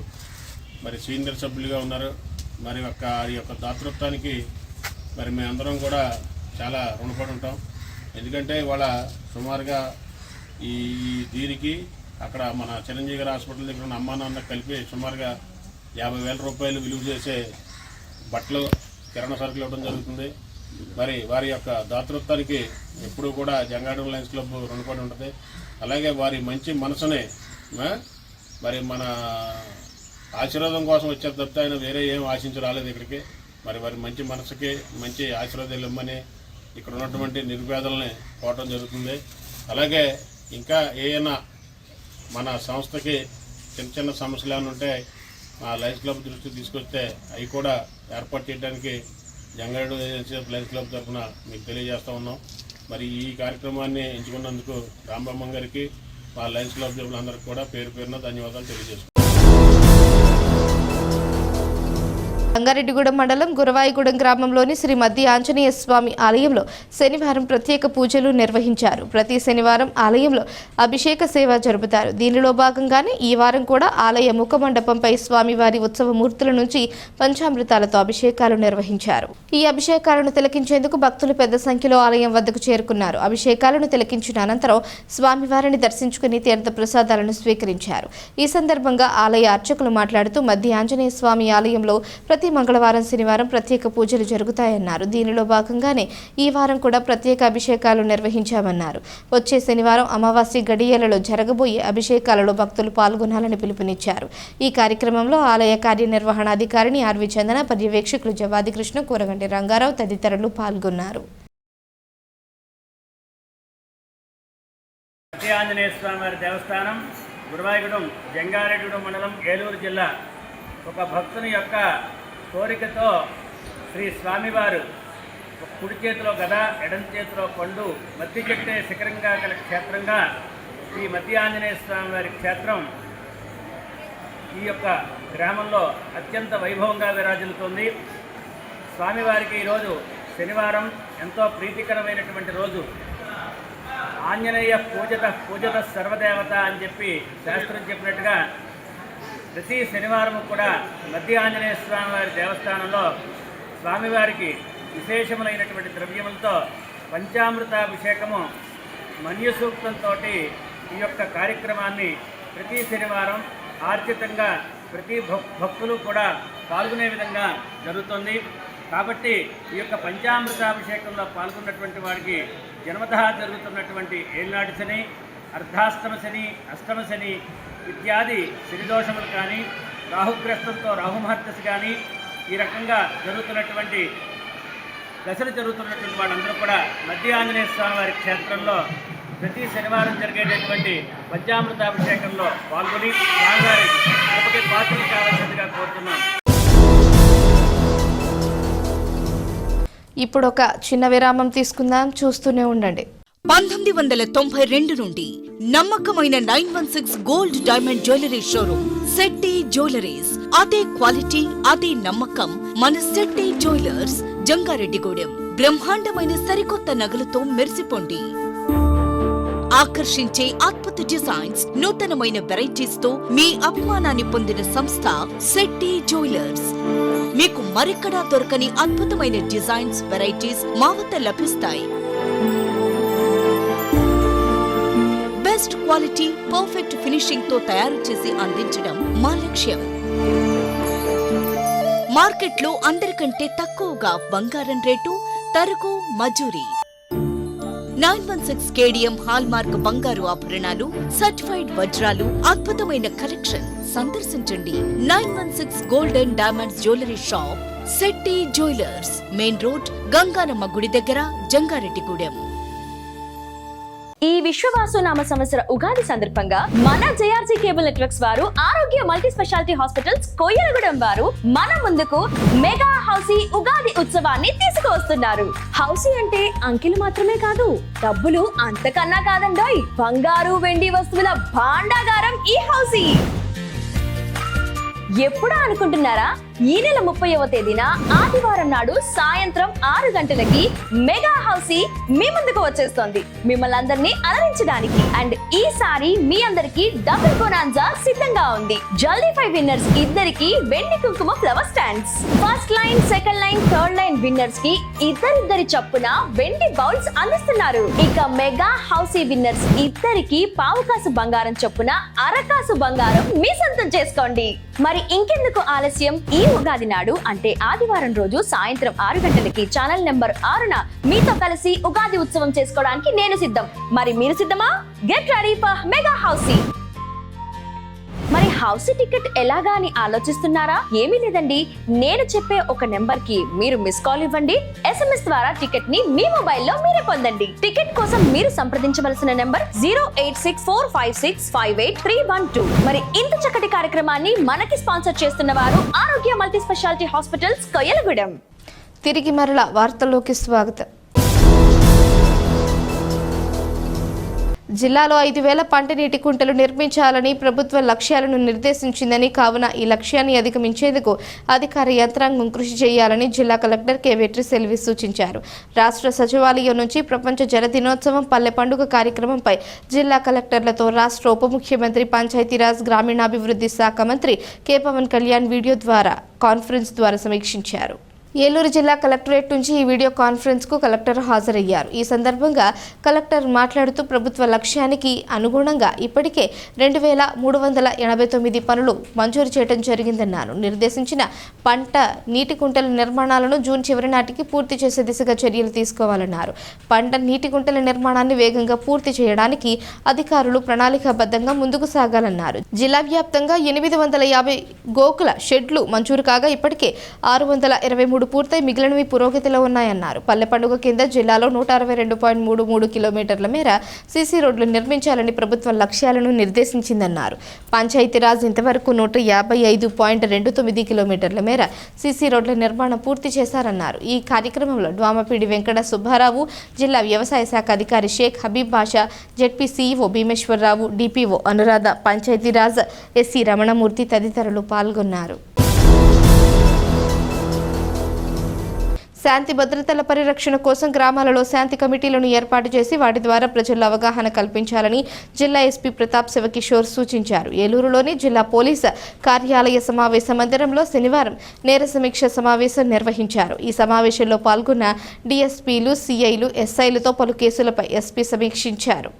మరి సీనియర్ సభ్యులుగా ఉన్నారు. మరి ఈ యొక్క దాతృత్వానికి మరి మేమందరం కూడా చాలా రుణపడి ఉంటాం. ఎందుకంటే ఇవాళ సుమారుగా దీనికి అక్కడ మన చిరంజీవి గారి హాస్పిటల్ దగ్గర ఉన్న అమ్మా నాన్న కలిపి సుమారుగా 50,000 రూపాయలు విలువ చేసే బట్టలు, కిరాణా సరుకులు ఇవ్వడం జరుగుతుంది. మరి వారి యొక్క దాతృత్వానికి ఎప్పుడూ కూడా జంగారెడ్డిగూడెం లయన్స్ క్లబ్ రుణపడి ఉంటుంది. అలాగే వారి మంచి మనసునే మరి మన ఆశీర్వాదం కోసం వచ్చారు తప్పితే ఆయన వేరే ఏం ఆశించి రాలేదు ఇక్కడికి. మరి వారి మంచి మనసుకి మంచి ఆశీర్వాదాలు ఇవ్వమని ఇక్కడ ఉన్నటువంటి నిరుపేదలని కోవడం జరుగుతుంది. అలాగే ఇంకా ఏమైనా మన సంస్థకి చిన్న చిన్న సమస్యలు ఏమైనా ఉంటే ఆ లయన్స్ క్లబ్ దృష్టికి తీసుకొస్తే అవి కూడా ఏర్పాటు చేయడానికి జంగారెడ్డిగూడెం లయన్స్ క్లబ్ తరఫున మీకు తెలియజేస్తూ ఉన్నాం. మరి ఈ కార్యక్రమాన్ని ఎంచుకున్నందుకు రామబ్రహ్మం గారికి, మా లయన్స్ క్లబ్ సభ్యులందరికీ కూడా పేరు పేరున ధన్యవాదాలు తెలియజేస్తున్నాం. జంగారెడ్డిగూడెం మండలం గురవాయిగూడెం గ్రామంలోని శ్రీ మద్ది ఆంజనేయ స్వామి ఆలయంలో శనివారం ప్రత్యేక పూజలు నిర్వహించారు. ప్రతి శనివారం ఆలయంలో అభిషేక సేవ జరుపుతారు. దీనిలో భాగంగానే ఈ వారం కూడా ఆలయ ముఖ మండపంపై స్వామివారి ఉత్సవ మూర్తుల నుంచి పంచామృతాలతో అభిషేకాలు నిర్వహించారు. ఈ అభిషేకాలను తిలకించేందుకు భక్తులు పెద్ద సంఖ్యలో ఆలయం వద్దకు చేరుకున్నారు. అభిషేకాలను తిలకించిన అనంతరం స్వామివారిని దర్శించుకుని తీర్థ ప్రసాదాలను స్వీకరించారు. ఈ సందర్భంగా ఆలయ అర్చకులు మాట్లాడుతూ మద్ది ఆంజనేయ స్వామి ఆలయంలో ప్రతి ప్రతి మంగళవారం శనివారం ప్రత్యేక పూజలు జరుగుతాయన్నారు. దీనిలో భాగంగానే ఈ వారం కూడా ప్రత్యేక అభిషేకాలు నిర్వహించామన్నారు. వచ్చే శనివారం అమావాస్య గడియలలో జరగబోయే అభిషేకాలలో భక్తులు పాల్గొనాలని పిలుపునిచ్చారు. ఈ కార్యక్రమంలో ఆలయ కార్యనిర్వహణాధికారిని ఆర్వి చందన, పర్యవేక్షకులు జవాది కృష్ణ, కూరగంటి రంగారావు తదితరులు పాల్గొన్నారు. ఆంజనేయ స్వామి వారి దేవస్థానం గురువాయూగూడెం జంగారెడ్డిగూడెం మండలం ఏలూరు జిల్లా. ఒక భక్తుని యొక్క కోరికతో శ్రీ స్వామివారు కుడి చేతిలో గద, ఎడం చేతిలో పండు, మధ్య చెట్టే శిఖరంగా గల క్షేత్రంగా ఈ మధ్య ఆంజనేయ స్వామి వారి క్షేత్రం ఈ యొక్క గ్రామంలో అత్యంత వైభవంగా విరాజిల్లుతుంది. స్వామివారికి ఈరోజు శనివారం ఎంతో ప్రీతికరమైనటువంటి రోజు. ఆంజనేయ పూజత సర్వదేవత అని చెప్పి శాస్త్రం చెప్పినట్టుగా ప్రతి శనివారం కూడా మధ్య ఆంజనేయ స్వామి వారి దేవస్థానంలో స్వామివారికి విశేషములైనటువంటి ద్రవ్యములతో పంచామృతాభిషేకము మన్యు సూక్తంతో ఈ యొక్క కార్యక్రమాన్ని ప్రతి శనివారం ఆర్జితంగా ప్రతి భక్తులు కూడా పాల్గొనే విధంగా జరుగుతుంది. కాబట్టి ఈ యొక్క పంచామృతాభిషేకంలో పాల్గొన్నటువంటి వారికి జన్మతః జరుగుతున్నటువంటి ఏళ్ళనాటి శని, అర్ధాష్టమ శని, అష్టమ శని ఇత్యాది శనిదోషములు కానీ, రాహుగ్రస్తంతో రాహుమహర్దశ కానీ, ఈ రకంగా జరుగుతున్నటువంటి దశలు జరుగుతున్నటువంటి వాళ్ళందరూ కూడా మధ్య ఆంజనేయ స్వామి వారి క్షేత్రంలో ప్రతి శనివారం జరిగేటటువంటి పంచామృతాభిషేకంలో పాల్గొని స్వామివారి కృపకి పాత్రలు కావాల్సిందిగా కోరుతున్నాం. ఇప్పుడు ఒక చిన్న విరామం తీసుకుందాం, చూస్తూనే ఉండండి. 1992 నుండి నమ్మకమైన 916 gold diamond jewellery showroom Shetty jewelleries. అదే క్వాలిటీ, అదే నమ్మకం మన శెట్టి జ్యువెలర్స్, జంగారెడ్డిగూడెం. బ్రహ్మాండమైన సరికొత్త నగలతో మెరిసిపోండి. ఆకర్షించే అద్భుత డిజైన్స్, నూతనమైన వెరైటీస్ తో మీ అభిమానాన్ని పొందిన సంస్థ శెట్టి జ్యువెలర్స్. మీకు మరెక్కడా దొరకని అద్భుతమైన డిజైన్స్, వెరైటీస్ మా వద్ద లభిస్తాయి. బెస్ట్ క్వాలిటీ, పర్ఫెక్ట్ ఫినిషింగ్ తో తయారు చేసి అందించడం మా లక్ష్యం. మార్కెట్లో అందరికంటే తక్కువగా బంగారం రేటు, తరుగు, మజూరీ. 916 కేడిఎం హాల్ మార్క్ బంగారు ఆభరణాలు, సర్టిఫైడ్ వజ్రాలు, అద్భుతమైన కలెక్షన్. సందర్శించండి 916 golden diamonds jewellery shop, Shetty jewellers, main road, Ganganamma గుడి దగ్గర, జంగారెడ్డిగూడెం. ఈ విశ్వవాసునామ సంవత్సర ఉగాది సందర్భంగా మన జేఆర్జీ కేబుల్ నెట్వర్క్స్ వారు ఆరోగ్య మల్టీ స్పెషాలిటీ హాస్పిటల్స్ కొయ్యలగూడెం వారు మన ముందుకు మెగా హౌసీ ఉగాది ఉత్సవాన్ని తీసుకువస్తున్నారు. హౌసీ అంటే అంకెలు మాత్రమే కాదు, డబ్బులు అంతకన్నా కాదండోయ్. బంగారు, వెండి వస్తువుల భాండాగారం ఈ హౌసీ. ఎప్పుడా అనుకుంటున్నారా? ఈ నెల 30వ తేదీన ఆదివారం నాడు సాయంత్రం 6 గంటలకి మెగా హౌసీ మీ ముందుకు వచ్చేస్తోంది, మిమ్మల్ని అందరినీ అలరించడానికి. అండ్ ఈసారి మీ అందరికి డబుల్ బొనాన్జా సిద్ధంగా ఉంది. జల్దీ 5 విన్నర్స్ ఇద్దరికి వెండి కుంకుమ flower stands, first line, second line, third line winners కి ఇద్దరిద్దరి చొప్పున వెండి బౌల్స్ అందిస్తున్నారు. ఇక మెగా హౌసీ విన్నర్స్ ఇద్దరికి పావుకాసు బంగారం చొప్పున అరకాసు బంగారం మీ సొంతం చేసుకోండి. మరి ఇంకెందుకు ఆలస్యం? ఈ ఉగాది నాడు అంటే ఆదివారం రోజు సాయంత్రం 6 గంటలకి ఛానల్ నెంబర్ 6న మీతో కలిసి ఉగాది ఉత్సవం చేసుకోవడానికి నేను సిద్ధం. మరి మీరు సిద్ధమా? Get ready for mega housie. మరి హౌసీ టికెట్ ఎలాగా అని ఆలోచిస్తున్నారా? ఏమీ లేదండి, నేను చెప్పే ఒక నెంబర్ కి మీరు మిస్ కాల్ ఇవ్వండి. SMS ద్వారా టికెట్ ని మీ మొబైల్లో మీరే పొందండి. టికెట్ కోసం మీరు సంప్రదించవలసిన నెంబర్ 08645658312. మరి ఇంత చక్కటి కార్యక్రమాన్ని మనకి స్పాన్సర్ చేస్తున్న వారు ఆరోగ్య మల్టీ స్పెషాలిటీ హాస్పిటల్స్ కొయ్యలగూడెం. తిరిగి మరలా వార్తల్లోకి స్వాగతం. జిల్లాలో 5,000 పంట నీటి కుంటలు నిర్మించాలని ప్రభుత్వ లక్ష్యాలను నిర్దేశించిందని, కావున ఈ లక్ష్యాన్ని అధిగమించేందుకు అధికార యంత్రాంగం కృషి చేయాలని జిల్లా కలెక్టర్ కె వెట్రిసెల్వి సూచించారు. రాష్ట్ర సచివాలయం నుంచి ప్రపంచ జల దినోత్సవం, పల్లె పండుగ కార్యక్రమంపై జిల్లా కలెక్టర్లతో రాష్ట్ర ఉప ముఖ్యమంత్రి, పంచాయతీరాజ్ గ్రామీణాభివృద్ధి శాఖ మంత్రి కె పవన్ కళ్యాణ్ వీడియో ద్వారా కాన్ఫరెన్స్ ద్వారా సమీక్షించారు. ఏలూరు జిల్లా కలెక్టరేట్ నుంచి ఈ వీడియో కాన్ఫరెన్స్కు కలెక్టర్ హాజరయ్యారు. ఈ సందర్భంగా కలెక్టర్ మాట్లాడుతూ ప్రభుత్వ లక్ష్యానికి అనుగుణంగా ఇప్పటికే 2389 పనులు మంజూరు చేయడం జరిగిందన్నారు. నిర్దేశించిన పంట నీటి కుంటల నిర్మాణాలను జూన్ చివరి నాటికి పూర్తి చేసే దిశగా చర్యలు తీసుకోవాలన్నారు. పంట నీటి కుంటల నిర్మాణాన్ని వేగంగా పూర్తి చేయడానికి అధికారులు ప్రణాళికాబద్ధంగా ముందుకు సాగాలన్నారు. జిల్లా వ్యాప్తంగా 850 గోకుల షెడ్లు మంజూరు కాగా ఇప్పటికే 623 పూర్తయి మిగిలినవి పురోగతిలో ఉన్నాయన్నారు. పల్లె పండుగ కింద జిల్లాలో 162.33 కిలోమీటర్ల మేర సీసీ రోడ్లు నిర్మించాలని ప్రభుత్వం లక్ష్యాలను నిర్దేశించిందన్నారు. పంచాయతీరాజ్ ఇంతవరకు 155.29 కిలోమీటర్ల మేర సీసీ రోడ్ల నిర్మాణం పూర్తి చేశారన్నారు. ఈ కార్యక్రమంలో డ్వామపీడి వెంకట సుబ్బారావు, జిల్లా వ్యవసాయ శాఖ అధికారి Sheikh Habib Basha, ZP CEO Bhimeswararao, DPO Anuradha, Panchayati Raj SC Ramanamurthy తదితరులు పాల్గొన్నారు. శాంతి భద్రతల పరిరక్షణ కోసం గ్రామాలలో శాంతి కమిటీలను ఏర్పాటు చేసి వాటి ద్వారా ప్రజల్లో అవగాహన కల్పించాలని జిల్లా ఎస్పీ ప్రతాప్ శివకిషోర్ సూచించారు. ఏలూరులోని జిల్లా పోలీసు కార్యాలయ సమావేశ మందిరంలో శనివారం నేర సమీక్ష సమావేశం నిర్వహించారు. ఈ సమావేశంలో పాల్గొన్న డీఎస్పీలు, సీఐలు, ఎస్ఐలతో పలు కేసులపై ఎస్పీ సమీక్షించారు.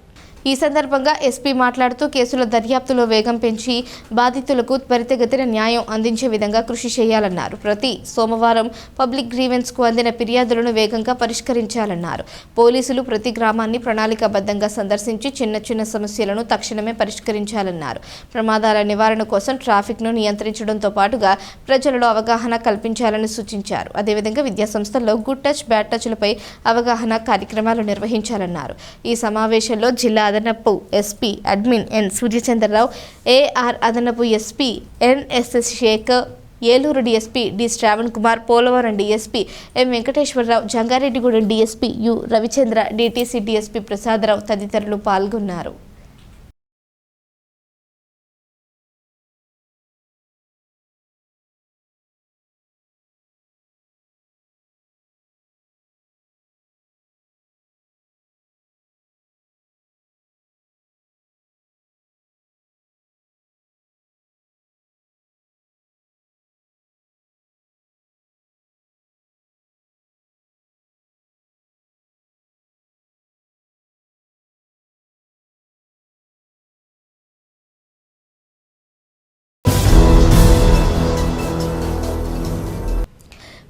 ఈ సందర్భంగా ఎస్పీ మాట్లాడుతూ కేసుల దర్యాప్తులో వేగం పెంచి బాధితులకు త్వరితగతిన న్యాయం అందించే విధంగా కృషి చేయాలన్నారు. ప్రతి సోమవారం పబ్లిక్ గ్రీవెన్స్కు అందిన ఫిర్యాదులను వేగంగా పరిష్కరించాలన్నారు. పోలీసులు ప్రతి గ్రామాన్ని ప్రణాళికాబద్ధంగా సందర్శించి చిన్న చిన్న సమస్యలను తక్షణమే పరిష్కరించాలన్నారు. ప్రమాదాల నివారణ కోసం ట్రాఫిక్ను నియంత్రించడంతో పాటుగా ప్రజలలో అవగాహన కల్పించాలని సూచించారు. అదేవిధంగా విద్యాసంస్థల్లో గుడ్ టచ్, బ్యాడ్ టచ్లపై అవగాహన కార్యక్రమాలు నిర్వహించాలన్నారు. ఈ సమావేశంలో జిల్లా అదనపు SP admin N Suryachandrarao, AR అదనపు SP NSS Shekhar, Eluru DSP D Shravan Kumar, Polavaram DSP M Venkateswararao, Jangareddygudem DSP U Ravichandra, DTC DSP Prasadarao తదితరులు పాల్గొన్నారు.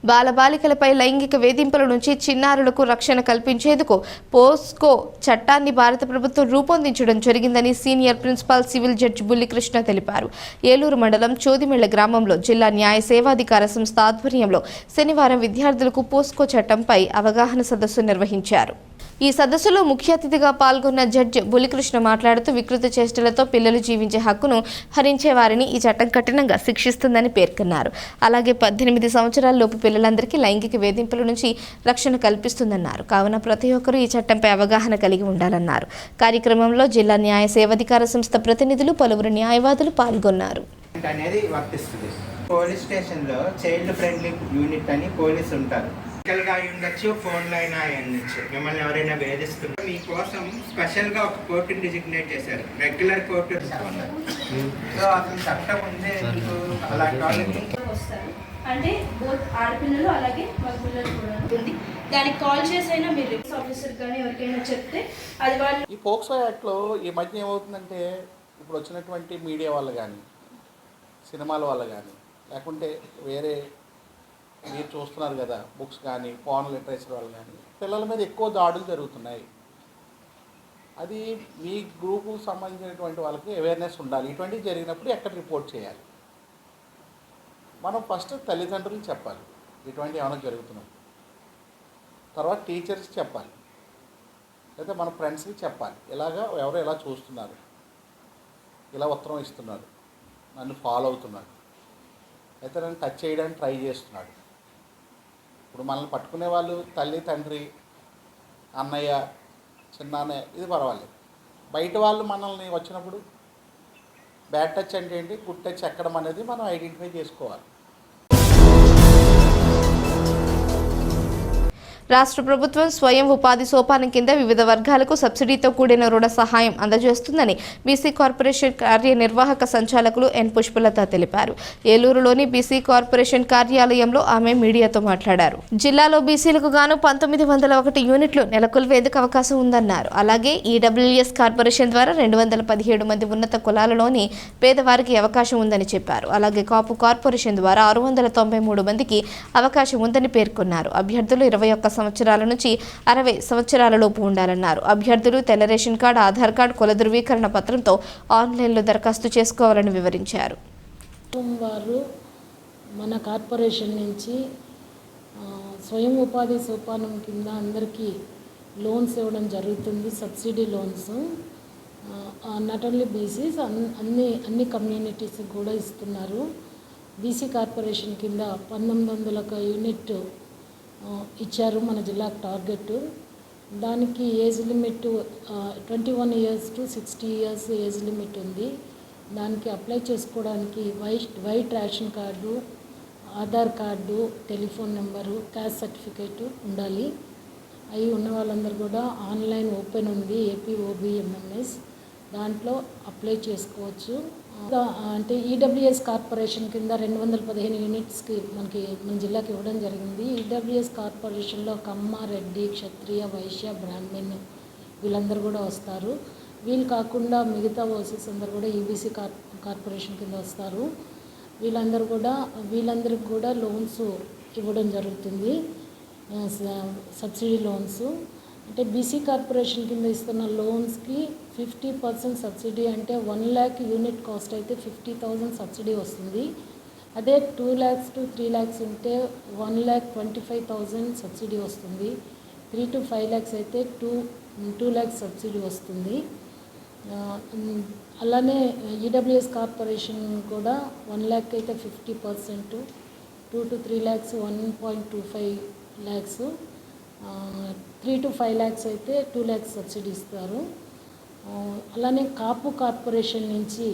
బాలబాలికలపై లైంగిక వేధింపుల నుంచి చిన్నారులకు రక్షణ కల్పించేందుకు పోస్కో చట్టాన్ని భారత ప్రభుత్వం రూపొందించడం జరిగిందని senior principal civil judge Bullikrishna తెలిపారు. ఏలూరు మండలం చోదిమెళ్ల గ్రామంలో జిల్లా న్యాయ సేవాధికార సంస్థ ఆధ్వర్యంలో శనివారం విద్యార్థులకు పోస్కో చట్టంపై అవగాహన సదస్సు నిర్వహించారు. ఈ సదస్సులో ముఖ్య అతిథిగా పాల్గొన్న జడ్జి బుల్లికృష్ణ మాట్లాడుతూ వికృత చేష్టలతో పిల్లలు జీవించే హక్కును హరించే వారిని ఈ చట్టం కఠినంగా శిక్షిస్తుందని పేర్కొన్నారు. అలాగే 18 సంవత్సరాలలోపు పిల్లలందరికీ లైంగిక వేధింపుల నుంచి రక్షణ కల్పిస్తుందన్నారు. కావున ప్రతి ఒక్కరూ ఈ చట్టంపై అవగాహన కలిగి ఉండాలన్నారు. కార్యక్రమంలో జిల్లా న్యాయ సేవాధికార సంస్థ ప్రతినిధులు, పలువురు న్యాయవాదులు పాల్గొన్నారు. అనేది వర్తిస్తుంది. పోలీస్ స్టేషన్లో చైల్డ్ ఫ్రెండ్లీ యూనిట్ అని పోలీసు ఉంటారు. గా ఉండొచ్చు, ఫోన్లో అయినా ఉండొచ్చు. మిమ్మల్ని ఎవరైనా వేధిస్తుంటే మీకోసం స్పెషల్గా ఒక కోర్టుని డిజిగ్నేట్ చేశారు, రెగ్యులర్ కోర్టు. సో అసలు చట్టం ఉందే అలాంటి వాళ్ళకి వస్తారు. అంటే బోత్ ఆడపిల్లలు అలాగే మగ పిల్లలు కూడా ఉంది. దానికి కాల్ చేసైనా మీరు ఆఫీసర్ కానీ ఎవరికైనా చెప్తే అది వాళ్ళు. ఈ పోక్సో యాక్ట్లో ఈ మధ్య ఏమవుతుందంటే ఇప్పుడు వచ్చినటువంటి మీడియా వాళ్ళు కానీ, సినిమాల వాళ్ళు కానీ, లేకుంటే వేరే మీరు చూస్తున్నారు కదా బుక్స్ కానీ, పాన్ లిటరేచర్ వాళ్ళు కానీ, పిల్లల మీద ఎక్కువ దాడులు జరుగుతున్నాయి. అది మీ గ్రూపుకు సంబంధించినటువంటి వాళ్ళకి అవేర్నెస్ ఉండాలి. ఇటువంటివి జరిగినప్పుడు ఎక్కడ రిపోర్ట్ చేయాలి. మనం ఫస్ట్ తల్లిదండ్రులు చెప్పాలి ఇటువంటి ఏమైనా జరుగుతున్నాయి. తర్వాత టీచర్స్ చెప్పాలి, లేదా మన ఫ్రెండ్స్కి చెప్పాలి. ఇలాగా ఎవరో ఎలా చూస్తున్నారు, ఇలా ఉత్తరం ఇస్తున్నాడు, నన్ను ఫాలో అవుతున్నాడు, అయితే నన్ను టచ్ చేయడానికి ట్రై చేస్తున్నాడు. ఇప్పుడు మనల్ని పట్టుకునే వాళ్ళు తల్లి, తండ్రి, అన్నయ్య, చిన్నాన్నయ్య, ఇది పర్వాలేదు. బయట వాళ్ళు మనల్ని వచ్చినప్పుడు బ్యాడ్ టచ్ అంటే ఏంటి, గుడ్ టచ్ ఎక్కడం అనేది మనం ఐడెంటిఫై చేసుకోవాలి. రాష్ట్ర ప్రభుత్వం స్వయం ఉపాధి సోపానం కింద వివిధ వర్గాలకు సబ్సిడీతో కూడిన రుణ సహాయం అందజేస్తుందని బీసీ కార్పొరేషన్ కార్యనిర్వాహక సంచాలకులు ఎన్ పుష్పలత తెలిపారు. ఏలూరులోని బీసీ కార్పొరేషన్ కార్యాలయంలో ఆమె మీడియాతో మాట్లాడారు. జిల్లాలో బీసీలకు గాను 1901 యూనిట్లు నెలకొల్పేందుకు అవకాశం ఉందన్నారు. అలాగే ఈడబ్ల్యూఎస్ కార్పొరేషన్ ద్వారా 217 మంది ఉన్నత కులాలలోని పేదవారికి అవకాశం ఉందని చెప్పారు. అలాగే కాపు కార్పొరేషన్ ద్వారా 693 మందికి అవకాశం ఉందని పేర్కొన్నారు. అభ్యర్థులు 21 సంవత్సరాల నుంచి 60 సంవత్సరాలలోపు ఉండాలన్నారు. అభ్యర్థులు తెల్ల రేషన్ కార్డు, ఆధార్ కార్డు, కుల ధృవీకరణ పత్రంతో ఆన్లైన్లో దరఖాస్తు చేసుకోవాలని వివరించారు. వారు మన కార్పొరేషన్ నుంచి స్వయం ఉపాధి సోపానం కింద అందరికీ లోన్స్ ఇవ్వడం జరుగుతుంది. Subsidy loans not only BCs, అన్ని కమ్యూనిటీస్ కూడా ఇస్తున్నారు. బీసీ కార్పొరేషన్ కింద 1900 యూనిట్ ఇచ్చారు మన జిల్లాకు టార్గెట్. దానికి age limit 21 years to 60 years age limit ఉంది. దానికి అప్లై చేసుకోవడానికి white ration card, Aadhaar card, telephone number, caste certificate ఉండాలి. అవి ఉన్న వాళ్ళందరూ కూడా ఆన్లైన్ ఓపెన్ ఉంది APOBMNS, దాంట్లో అప్లై చేసుకోవచ్చు. అంటే ఈడబ్ల్యూఎస్ కార్పొరేషన్ కింద 215 యూనిట్స్కి మన జిల్లాకి ఇవ్వడం జరిగింది. ఈడబ్ల్యూఎస్ కార్పొరేషన్లో కమ్మ, రెడ్డి, క్షత్రియ, వైశ్య, బ్రాహ్మణ్ వీళ్ళందరూ కూడా వస్తారు. వీళ్ళు కాకుండా మిగతా ఓసీస్ అందరూ కూడా ఈబీసీ కార్పొరేషన్ కింద వస్తారు. వీళ్ళందరికీ కూడా లోన్స్ ఇవ్వడం జరుగుతుంది, సబ్సిడీ లోన్స్. అంటే బీసీ కార్పొరేషన్ కింద ఇస్తున్న లోన్స్కి 50% సబ్సిడీ, అంటే 1 lakh యూనిట్ కాస్ట్ అయితే 50,000 సబ్సిడీ వస్తుంది. అదే 2 lakhs to 3 lakhs ఉంటే 1,25,000 సబ్సిడీ వస్తుంది. 3 to 5 lakhs అయితే 2 lakhs సబ్సిడీ వస్తుంది. అలానే ఈడబ్ల్యూఎస్ కార్పొరేషన్ కూడా 1 lakh అయితే 50%, 2 to 3 lakhs 1.25 lakhs, 3 to 5 lakhs అయితే 2 lakhs సబ్సిడీ ఇస్తారు. అలానే కాపు కార్పొరేషన్ నుంచి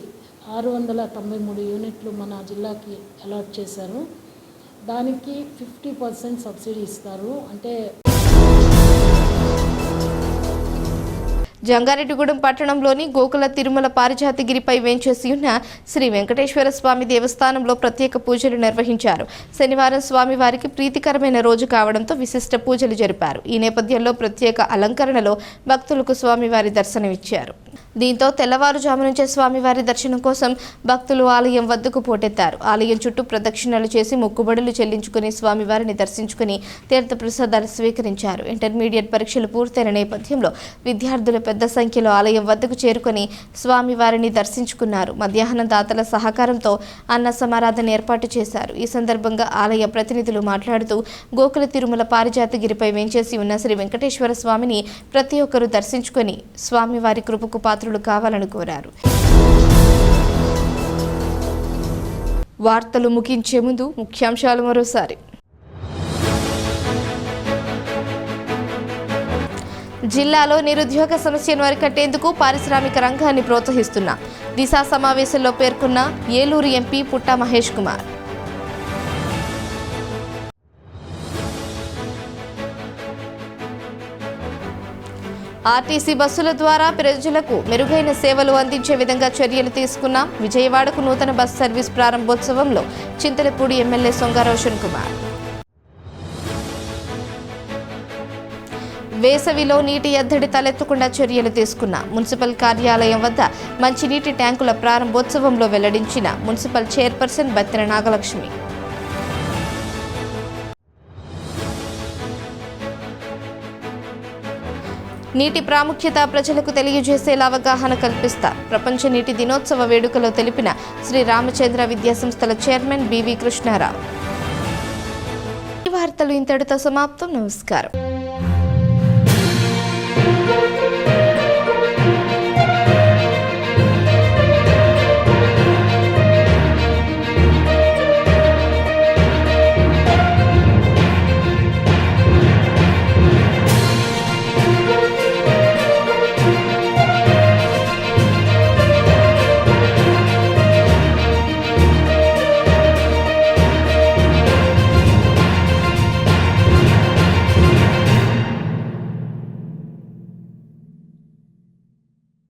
693 యూనిట్లు మన జిల్లాకి అలాట్ చేశారు. దానికి 50% సబ్సిడీ ఇస్తారు. అంటే జంగారెడ్డిగూడెం పట్టణంలోని గోకుల తిరుమల పారిజాతగిరిపై వేంచేసి ఉన్న శ్రీ వెంకటేశ్వర స్వామి దేవస్థానంలో ప్రత్యేక పూజలు నిర్వహించారు. శనివారం స్వామివారికి ప్రీతికరమైన రోజు కావడంతో విశిష్ట పూజలు జరిపారు. ఈ నేపథ్యంలో ప్రత్యేక అలంకరణలో భక్తులకు స్వామివారి దర్శనమిచ్చారు. దీంతో తెల్లవారుజాము నుంచే స్వామివారి దర్శనం కోసం భక్తులు ఆలయం వద్దకు పోటెత్తారు. ఆలయం చుట్టూ ప్రదక్షిణలు చేసి మొక్కుబడులు చెల్లించుకుని స్వామివారిని దర్శించుకుని తీర్థ ప్రసాదాలు స్వీకరించారు. ఇంటర్మీడియట్ పరీక్షలు పూర్తయిన నేపథ్యంలో విద్యార్థులు పెద్ద సంఖ్యలో ఆలయం వద్దకు చేరుకొని స్వామివారిని దర్శించుకున్నారు. మధ్యాహ్నం దాతల సహకారంతో అన్న సమారాధన ఏర్పాటు చేశారు. ఈ సందర్భంగా ఆలయ ప్రతినిధులు మాట్లాడుతూ గోకుల తిరుమల పారిజాతగిరిపై వేంచేసి ఉన్న శ్రీ వెంకటేశ్వర స్వామిని ప్రతి ఒక్కరూ దర్శించుకొని స్వామివారి కృపకు పాత్రులు కావాలని కోరారు. వార్తలు ముగించే ముందు ముఖ్యాంశాలు మరోసారి. జిల్లాలో నిరుద్యోగ సమస్యను అరికట్టేందుకు పారిశ్రామిక రంగాన్ని ప్రోత్సహిస్తున్న దిశ సమావేశంలో పేర్కొన్న ఏలూరు ఎంపీ పుట్టా మహేష్ కుమార్. ఆర్టీసీ బస్సుల ద్వారా ప్రజలకు మెరుగైన సేవలు అందించే విధంగా చర్యలు తీసుకున్నాం. విజయవాడకు నూతన బస్ సర్వీస్ ప్రారంభోత్సవంలో చింతలపూడి ఎమ్మెల్యే సొంగ రోషన్ కుమార్. వేసవిలో నీటి ఎద్దడి తలెత్తకుండా చర్యలు తీసుకున్నాం. మున్సిపల్ కార్యాలయం వద్ద మంచినీటి ట్యాంకుల ప్రారంభోత్సవంలో వెల్లడించిన మున్సిపల్ చైర్పర్సన్ బత్తిన నాగలక్ష్మి. నీటి ప్రాముఖ్యత ప్రజలకు తెలియజేసేలా అవగాహన కల్పిస్తా ప్రపంచ నీటి దినోత్సవ వేడుకలో తెలిపిన శ్రీ రామచంద్ర విద్యాసంస్థల చైర్మన్ బివి కృష్ణారావు. ఈ వార్తలు ఇంతటితో సమాప్తం. నమస్కారం.